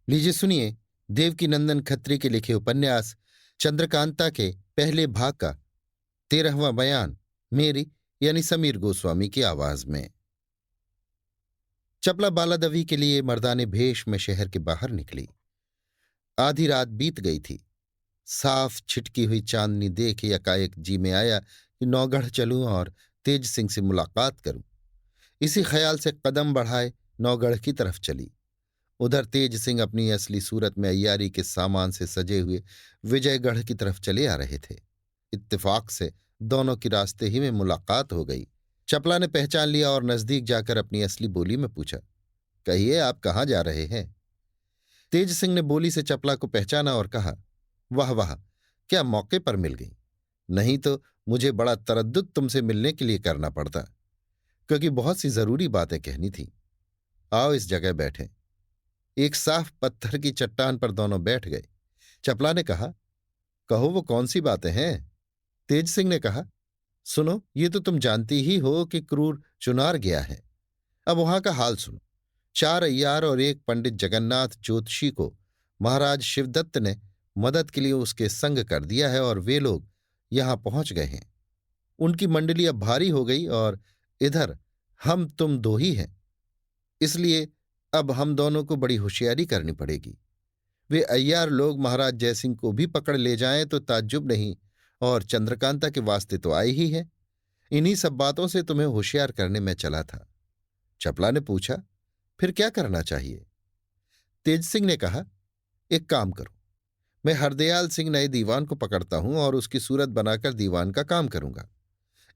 लीजिए सुनिए देवकीनंदन खत्री के लिखे उपन्यास चंद्रकांता के पहले भाग का 13वां बयान मेरी यानी समीर गोस्वामी की आवाज में। चपला बालादवी के लिए मर्दाने भेष में शहर के बाहर निकली। आधी रात बीत गई थी। साफ छिटकी हुई चांदनी देख एकाएक जी में आया कि नौगढ़ चलूं और तेज सिंह से मुलाकात करूं। इसी ख्याल से कदम बढ़ाए नौगढ़ की तरफ चली। उधर तेज सिंह अपनी असली सूरत में अय्यारी के सामान से सजे हुए विजयगढ़ की तरफ चले आ रहे थे। इत्तेफाक से दोनों की रास्ते ही में मुलाकात हो गई। चपला ने पहचान लिया और नजदीक जाकर अपनी असली बोली में पूछा, कहिए आप कहाँ जा रहे हैं? तेज सिंह ने बोली से चपला को पहचाना और कहा, वाह वाह, क्या मौके पर मिल गई। नहीं तो मुझे बड़ा तरद्दुद तुमसे मिलने के लिए करना पड़ता, क्योंकि बहुत सी जरूरी बातें कहनी थी। आओ इस जगह बैठें। एक साफ पत्थर की चट्टान पर दोनों बैठ गए। चपला ने कहा, कहो वो कौन सी बातें हैं? तेज सिंह ने कहा, सुनो, ये तो तुम जानती ही हो कि क्रूर चुनार गया है। अब वहां का हाल सुनो। 4 अय्यार और एक पंडित जगन्नाथ ज्योतिषी को महाराज शिवदत्त ने मदद के लिए उसके संग कर दिया है और वे लोग यहां पहुंच गए हैं। उनकी मंडली अब भारी हो गई और इधर हम तुम दो ही हैं। इसलिए अब हम दोनों को बड़ी होशियारी करनी पड़ेगी। वे अय्यार लोग महाराज जयसिंह को भी पकड़ ले जाएं तो ताज्जुब नहीं, और चंद्रकांता के वास्ते तो आई ही है। इन्हीं सब बातों से तुम्हें होशियार करने में चला था। चपला ने पूछा, फिर क्या करना चाहिए? तेज सिंह ने कहा, एक काम करो, मैं हरदयाल सिंह नए दीवान को पकड़ता हूं और उसकी सूरत बनाकर दीवान का काम करूंगा।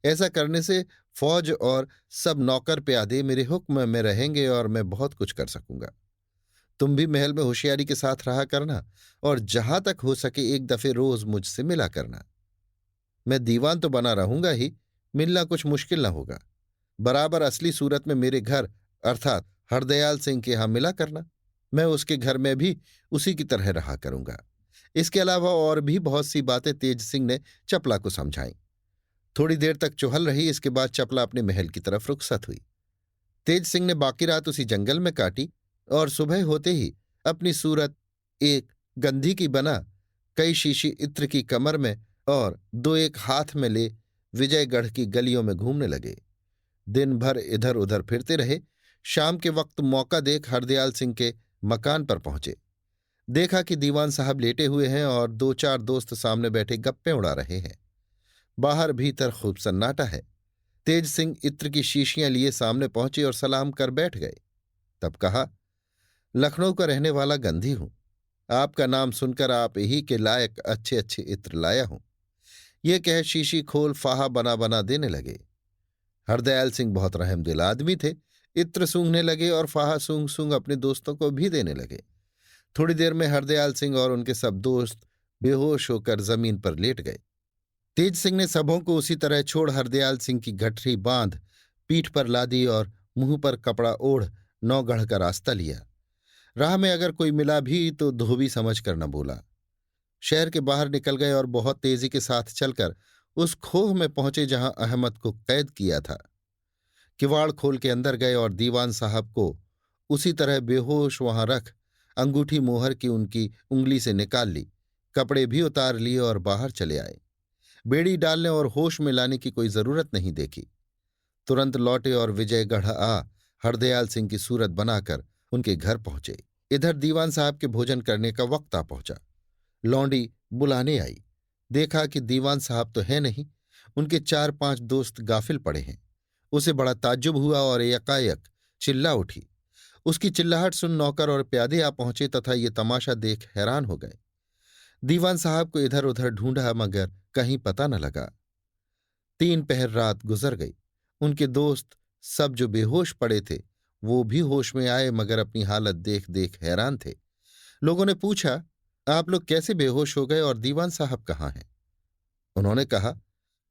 ऐसा करने से फौज और सब नौकर प्यादे मेरे हुक्म में रहेंगे और मैं बहुत कुछ कर सकूंगा। तुम भी महल में होशियारी के साथ रहा करना और जहां तक हो सके एक दफे रोज मुझसे मिला करना। मैं दीवान तो बना रहूंगा ही, मिलना कुछ मुश्किल न होगा। बराबर असली सूरत में मेरे घर अर्थात हरदयाल सिंह के यहां मिला करना। मैं उसके घर में भी उसी की तरह रहा करूंगा। इसके अलावा और भी बहुत सी बातें तेज सिंह ने चपला को समझाई। थोड़ी देर तक चुहल रही। इसके बाद चपला अपने महल की तरफ रुखसत हुई। तेज सिंह ने बाकी रात उसी जंगल में काटी और सुबह होते ही अपनी सूरत एक गंधी की बना, कई शीशी इत्र की कमर में और 2-1 हाथ में ले विजयगढ़ की गलियों में घूमने लगे। दिन भर इधर उधर फिरते रहे। शाम के वक्त मौका देख हरदयाल सिंह के मकान पर पहुंचे। देखा कि दीवान साहब लेटे हुए हैं और 2-4 दोस्त सामने बैठे गप्पे उड़ा रहे हैं। बाहर भीतर खूब सन्नाटा है। तेज सिंह इत्र की शीशियां लिए सामने पहुंचे और सलाम कर बैठ गए। तब कहा, लखनऊ का रहने वाला गंधी हूं। आपका नाम सुनकर आप ही के लायक अच्छे अच्छे इत्र लाया हूं। ये कह शीशी खोल फाहा बना बना देने लगे। हरदयाल सिंह बहुत रहमदिल आदमी थे। इत्र सूंघने लगे और फाहा सूंघ सूंघ अपने दोस्तों को भी देने लगे। थोड़ी देर में हरदयाल सिंह और उनके सब दोस्त बेहोश होकर जमीन पर लेट गए। तेज सिंह ने सबों को उसी तरह छोड़ हरदयाल सिंह की गठरी बांध पीठ पर लादी और मुंह पर कपड़ा ओढ़ नौगढ़ का रास्ता लिया। राह में अगर कोई मिला भी तो धोबी समझ कर न बोला। शहर के बाहर निकल गए और बहुत तेजी के साथ चलकर उस खोह में पहुंचे जहां अहमद को कैद किया था। किवाड़ खोल के अंदर गए और दीवान साहब को उसी तरह बेहोश वहां रख अंगूठी मोहर की उनकी उंगली से निकाल ली, कपड़े भी उतार लिए और बाहर चले आए। बेड़ी डालने और होश में लाने की कोई जरूरत नहीं देखी। तुरंत लौटे और विजयगढ़ आ हरदयाल सिंह की सूरत बनाकर उनके घर पहुंचे। इधर दीवान साहब के भोजन करने का वक्त आ पहुंचा। लौंडी बुलाने आई। देखा कि दीवान साहब तो है नहीं, उनके 4-5 दोस्त गाफिल पड़े हैं। उसे बड़ा ताज्जुब हुआ और एकाएक चिल्ला उठी। उसकी चिल्लाहट सुन नौकर और प्यादे आ पहुंचे तथा ये तमाशा देख हैरान हो गए। दीवान साहब को इधर उधर ढूंढा मगर कहीं पता न लगा। 3 पहर रात गुजर गई। उनके दोस्त सब जो बेहोश पड़े थे वो भी होश में आए मगर अपनी हालत देख देख हैरान थे। लोगों ने पूछा, आप लोग कैसे बेहोश हो गए और दीवान साहब कहाँ हैं? उन्होंने कहा,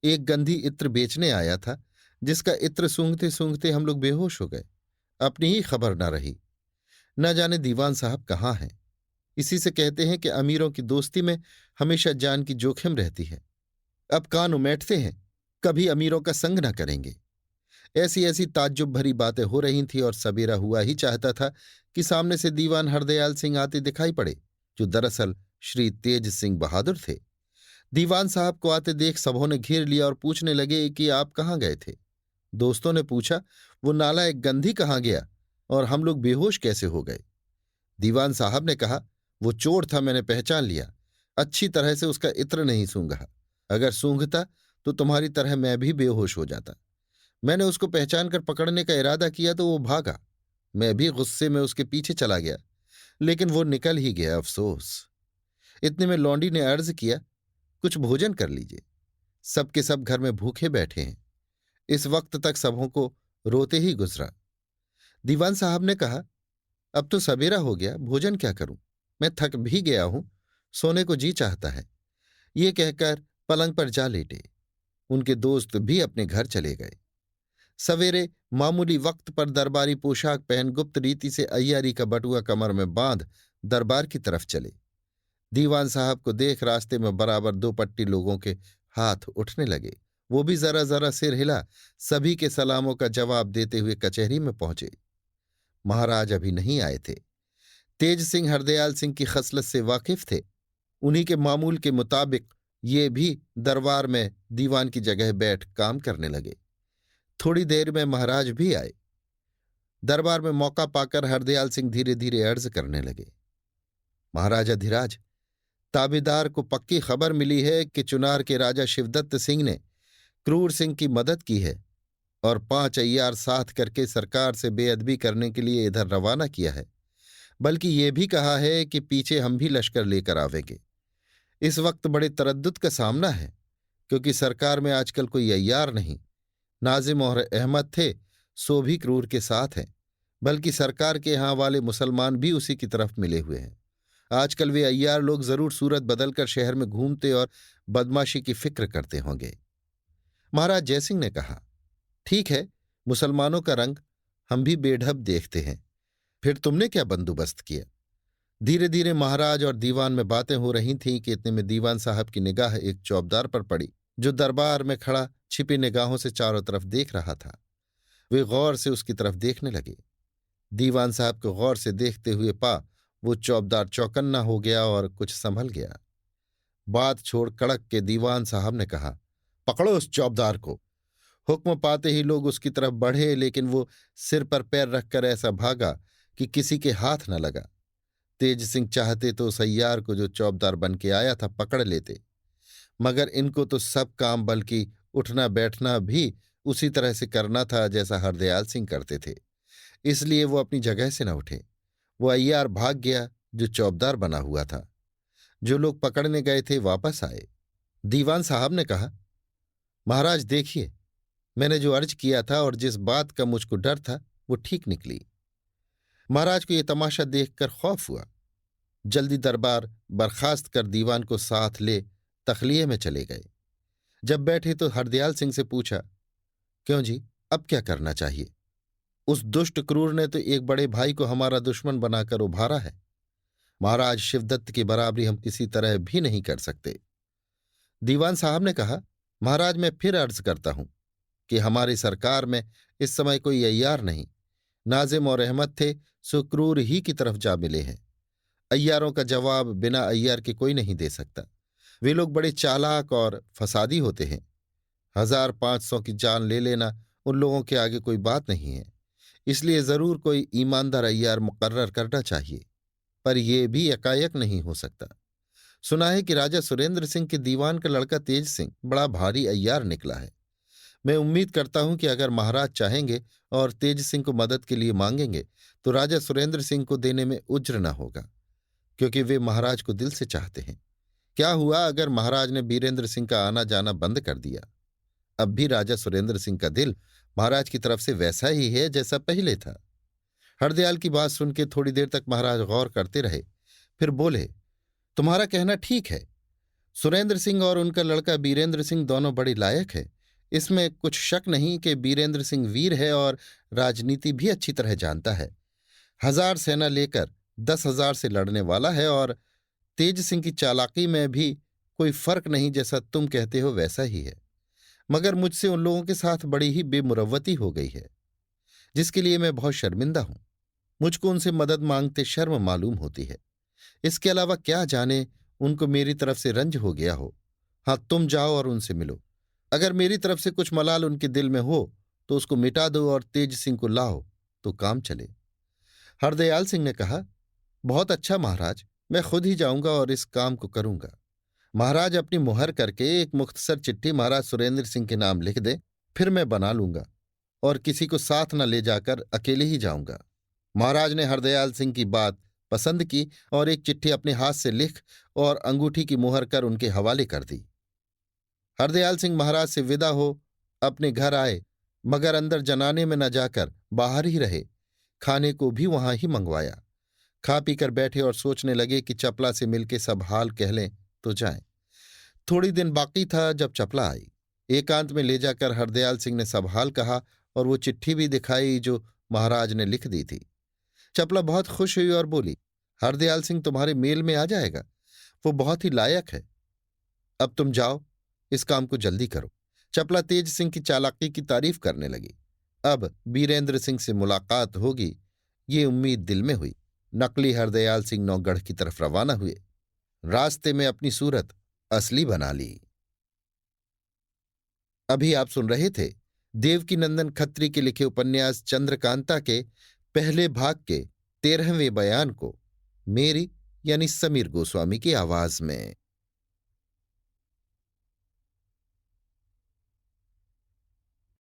एक गंधी इत्र बेचने आया था, जिसका इत्र सूंघते सूंघते हम लोग बेहोश हो गए। अपनी ही खबर न रही। न जाने दीवान साहब कहाँ हैं। इसी से कहते हैं कि अमीरों की दोस्ती में हमेशा जान की जोखिम रहती है। अब कान उमेटते हैं, कभी अमीरों का संग न करेंगे। ऐसी ऐसी ताज्जुब भरी बातें हो रही थीं और सबेरा हुआ ही चाहता था कि सामने से दीवान हरदयाल सिंह आते दिखाई पड़े, जो दरअसल श्री तेज सिंह बहादुर थे। दीवान साहब को आते देख सबों ने घेर लिया और पूछने लगे कि आप कहाँ गए थे। दोस्तों ने पूछा, वो नालायक गंधी कहाँ गया और हम लोग बेहोश कैसे हो गए। दीवान साहब ने कहा, वो चोर था, मैंने पहचान लिया। अच्छी तरह से उसका इत्र नहीं सूंघा। अगर सूंघता तो तुम्हारी तरह मैं भी बेहोश हो जाता। मैंने उसको पहचान कर पकड़ने का इरादा किया तो वो भागा। मैं भी गुस्से में उसके पीछे चला गया, लेकिन वो निकल ही गया, अफसोस। इतने में लौंडी ने अर्ज किया, कुछ भोजन कर लीजिए, सबके सब घर में भूखे बैठे हैं। इस वक्त तक सबों को रोते ही गुजरा। दीवान साहब ने कहा, अब तो सवेरा हो गया, भोजन क्या करूं, मैं थक भी गया हूं, सोने को जी चाहता है। ये कहकर पलंग पर जा लेटे। उनके दोस्त भी अपने घर चले गए। सवेरे मामूली वक्त पर दरबारी पोशाक पहन गुप्त रीति से अय्यारी का बटुआ कमर में बांध दरबार की तरफ चले। दीवान साहब को देख रास्ते में बराबर 2 पट्टी लोगों के हाथ उठने लगे। वो भी जरा जरा सिर हिला सभी के सलामों का जवाब देते हुए कचहरी में पहुंचे। महाराज अभी नहीं आए थे। तेज सिंह हरदयाल सिंह की खसलत से वाकिफ थे। उन्हीं के मामूल के मुताबिक ये भी दरबार में दीवान की जगह बैठ काम करने लगे। थोड़ी देर में महाराज भी आए। दरबार में मौका पाकर हरदयाल सिंह धीरे धीरे अर्ज करने लगे, महाराज अधिराज, ताबेदार को पक्की खबर मिली है कि चुनार के राजा शिवदत्त सिंह ने क्रूर सिंह की मदद की है और 5 अय्यार साथ करके सरकार से बेअदबी करने के लिए इधर रवाना किया है। बल्कि ये भी कहा है कि पीछे हम भी लश्कर लेकर आवेंगे। इस वक्त बड़े तरद्दुद का सामना है, क्योंकि सरकार में आजकल कोई अय्यार नहीं। नाजिम और अहमद थे, सो भी क्रूर के साथ हैं, बल्कि सरकार के यहाँ वाले मुसलमान भी उसी की तरफ मिले हुए हैं। आजकल वे अय्यार लोग जरूर सूरत बदलकर शहर में घूमते और बदमाशी की फिक्र करते होंगे। महाराज जयसिंह ने कहा, ठीक है, मुसलमानों का रंग हम भी बेढब देखते हैं। फिर तुमने क्या बंदोबस्त किया? धीरे धीरे महाराज और दीवान में बातें हो रही थीं कि इतने में दीवान साहब की निगाह एक चौबदार पर पड़ी, जो दरबार में खड़ा छिपी निगाहों से चारों तरफ देख रहा था। वे गौर से उसकी तरफ देखने लगे। दीवान साहब को गौर से देखते हुए पा वो चौबदार चौकन्ना हो गया और कुछ संभल गया। बात छोड़ कड़क के दीवान साहब ने कहा, पकड़ो उस चौबदार को। हुक्म पाते ही लोग उसकी तरफ बढ़े, लेकिन वो सिर पर पैर रखकर ऐसा भागा कि किसी के हाथ न लगा। तेज सिंह चाहते तो सैयार को जो चौबदार बन के आया था पकड़ लेते, मगर इनको तो सब काम बल्कि उठना बैठना भी उसी तरह से करना था जैसा हरदयाल सिंह करते थे। इसलिए वो अपनी जगह से न उठे। वो अय्यार भाग गया जो चौबदार बना हुआ था। जो लोग पकड़ने गए थे वापस आए। दीवान साहब ने कहा, महाराज देखिए, मैंने जो अर्ज किया था और जिस बात का मुझको डर था वो ठीक निकली। महाराज को यह तमाशा देखकर खौफ हुआ। जल्दी दरबार बर्खास्त कर दीवान को साथ ले तखलिये में चले गए। जब बैठे तो हरदयाल सिंह से पूछा, क्यों जी, अब क्या करना चाहिए? उस दुष्ट क्रूर ने तो एक बड़े भाई को हमारा दुश्मन बनाकर उभारा है। महाराज, शिवदत्त की बराबरी हम किसी तरह भी नहीं कर सकते। दीवान साहब ने कहा, महाराज मैं फिर अर्ज करता हूं कि हमारी सरकार में इस समय कोई अय्यार नहीं। नाजिम और अहमद थे, सो क्रूर ही की तरफ जा मिले हैं। अय्यारों का जवाब बिना अय्यार के कोई नहीं दे सकता। वे लोग बड़े चालाक और फसादी होते हैं। 1500 की जान ले लेना उन लोगों के आगे कोई बात नहीं है। इसलिए जरूर कोई ईमानदार अय्यार मुकर्रर करना चाहिए, पर यह भी एकाएक नहीं हो सकता। सुना है कि राजा सुरेंद्र सिंह के दीवान का लड़का तेज सिंह बड़ा भारी अय्यार निकला है। मैं उम्मीद करता हूं कि अगर महाराज चाहेंगे और तेज सिंह को मदद के लिए मांगेंगे तो राजा सुरेंद्र सिंह को देने में उज्र न होगा, क्योंकि वे महाराज को दिल से चाहते हैं। क्या हुआ अगर महाराज ने बीरेंद्र सिंह का आना जाना बंद कर दिया? अब भी राजा सुरेंद्र सिंह का दिल महाराज की तरफ से वैसा ही है जैसा पहले था। हरदयाल की बात सुन के थोड़ी देर तक महाराज गौर करते रहे, फिर बोले, तुम्हारा कहना ठीक है। सुरेंद्र सिंह और उनका लड़का बीरेंद्र सिंह दोनों बड़े लायक है। इसमें कुछ शक नहीं कि बीरेंद्र सिंह वीर है और राजनीति भी अच्छी तरह जानता है। 1000 सेना लेकर 10,000 से लड़ने वाला है और तेज सिंह की चालाकी में भी कोई फर्क नहीं, जैसा तुम कहते हो वैसा ही है। मगर मुझसे उन लोगों के साथ बड़ी ही बेमुरव्वती हो गई है, जिसके लिए मैं बहुत शर्मिंदा हूं। मुझको उनसे मदद मांगते शर्म मालूम होती है। इसके अलावा क्या जाने उनको मेरी तरफ से रंज हो गया हो। हाँ, तुम जाओ और उनसे मिलो। अगर मेरी तरफ से कुछ मलाल उनके दिल में हो तो उसको मिटा दो और तेज सिंह को लाओ तो काम चले। हरदयाल सिंह ने कहा, बहुत अच्छा महाराज, मैं खुद ही जाऊंगा और इस काम को करूंगा। महाराज अपनी मुहर करके एक मुख्तसर चिट्ठी महाराज सुरेंद्र सिंह के नाम लिख दें, फिर मैं बना लूंगा और किसी को साथ न ले जाकर अकेले ही जाऊंगा। महाराज ने हरदयाल सिंह की बात पसंद की और एक चिट्ठी अपने हाथ से लिख और अंगूठी की मुहर कर उनके हवाले कर दी। हरदयाल सिंह महाराज से विदा हो अपने घर आए, मगर अंदर जनाने में न जाकर बाहर ही रहे। खाने को भी वहां ही मंगवाया। खा पी कर बैठे और सोचने लगे कि चपला से मिलके सब हाल कह लें तो जाएं। थोड़ी दिन बाकी था जब चपला आई। एकांत में ले जाकर हरदयाल सिंह ने सब हाल कहा और वो चिट्ठी भी दिखाई जो महाराज ने लिख दी थी। चपला बहुत खुश हुई और बोली, हरदयाल सिंह तुम्हारे मेल में आ जाएगा, वो बहुत ही लायक है। अब तुम जाओ, इस काम को जल्दी करो। चपला तेज सिंह की चालाकी की तारीफ करने लगी। अब बीरेंद्र सिंह से मुलाकात होगी, ये उम्मीद दिल में हुई। नकली हरदयाल सिंह नौगढ़ की तरफ रवाना हुए। रास्ते में अपनी सूरत असली बना ली। अभी आप सुन रहे थे देवकीनंदन खत्री के लिखे उपन्यास चंद्रकांता के पहले भाग के 13वें बयान को, मेरी यानी समीर गोस्वामी की आवाज में।